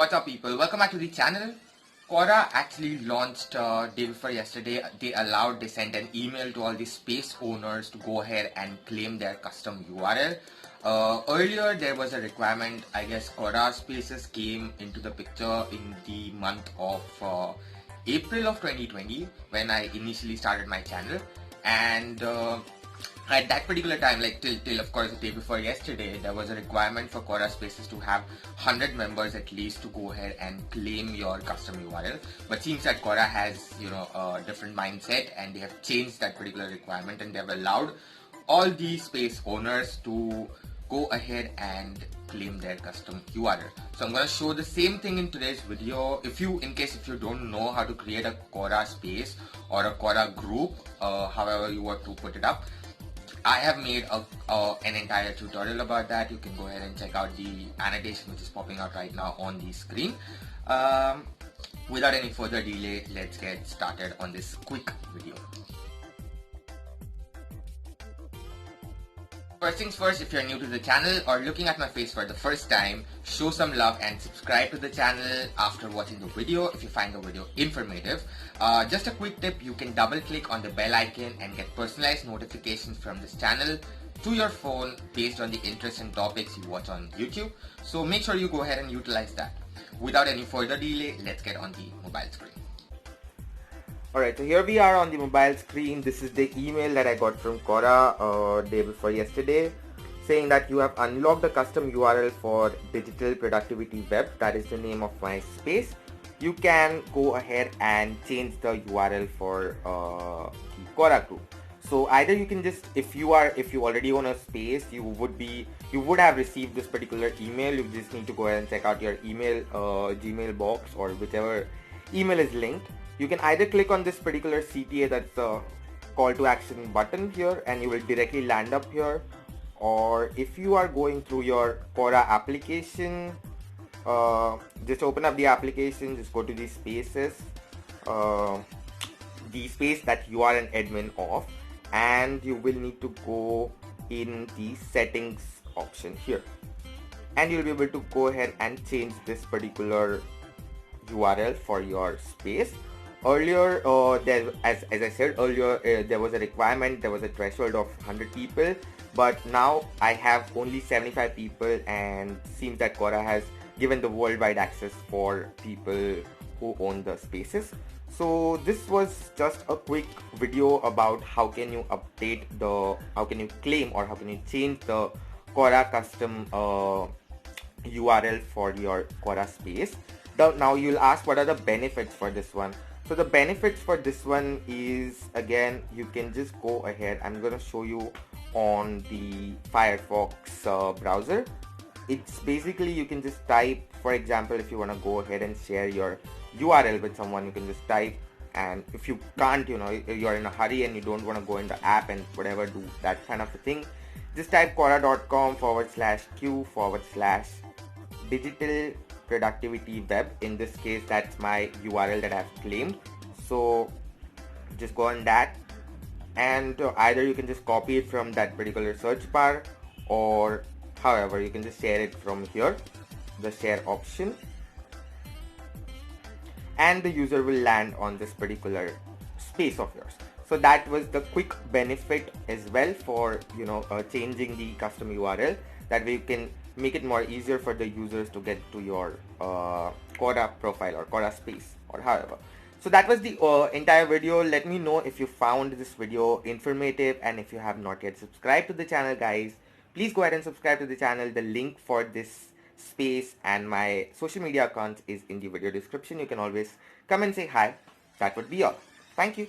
What's up, people? Welcome back to the channel. Quora actually launched day before yesterday. They sent an email to all the space owners to go ahead and claim their custom URL. Earlier there was a requirement. I guess Quora Spaces came into the picture in the month of April of 2020 when I initially started my channel, and at that particular time, like till of course the day before yesterday, there was a requirement for Quora Spaces to have 100 members at least to go ahead and claim your custom URL. But seems that Quora has a different mindset, and they have changed that particular requirement, and they have allowed all the space owners to go ahead and claim their custom URL. So I'm going to show the same thing in today's video. In case if you don't know how to create a Quora space or a Quora group, however you want to put it up, I have made an entire tutorial about that. You can go ahead and check out the annotation which is popping out right now on the screen. Without any further delay, let's get started on this quick video. First things first, if you're new to the channel or looking at my face for the first time, show some love and subscribe to the channel after watching the video if you find the video informative. Just a quick tip, you can double click on the bell icon and get personalized notifications from this channel to your phone based on the interests and topics you watch on YouTube. So make sure you go ahead and utilize that. Without any further delay, let's get on the mobile screen. Alright, so here we are on the mobile screen. This is the email that I got from Quora day before yesterday, saying that you have unlocked the custom URL for Digital Productivity Web. That is the name of my space. You can go ahead and change the URL for the Quora group. So either you can just, if you already own a space, you would have received this particular email. You just need to go ahead and check out your email, Gmail box, or whichever email is linked. You can either click on this particular CTA, that's the call to action button here, and you will directly land up here. Or if you are going through your Quora application, just open up the application, just go to the spaces, the space that you are an admin of, and you will need to go in the settings option here, and you'll be able to go ahead and change this particular URL for your space. Earlier, as I said earlier, there was a requirement, there was a threshold of 100 people, but now I have only 75 people, and seems that Quora has given the worldwide access for people who own the spaces. So this was just a quick video about how can you claim or how can you change the Quora custom URL for your Quora space. Now you'll ask, what are the benefits for this one? So the benefits for this one is, again, you can just go ahead. I'm going to show you on the Firefox browser. It's basically, you can just type, for example, if you want to go ahead and share your URL with someone, you can just type, and if you can't, you're in a hurry and you don't want to go in the app and whatever, do that kind of a thing, just type quora.com/q/digital productivity web. In this case, that's my URL that I've claimed. So just go on that, and either you can just copy it from that particular search bar, or however you can just share it from here, the share option, and the user will land on this particular space of yours. So that was the quick benefit as well for changing the custom URL. That way you can make it more easier for the users to get to your Quora profile or Quora space or however. So that was the entire video. Let me know if you found this video informative, and if you have not yet subscribed to the channel, guys, please go ahead and subscribe to the channel. The link for this space and my social media accounts is in the video description. You can always come and say hi. That would be all. Thank you.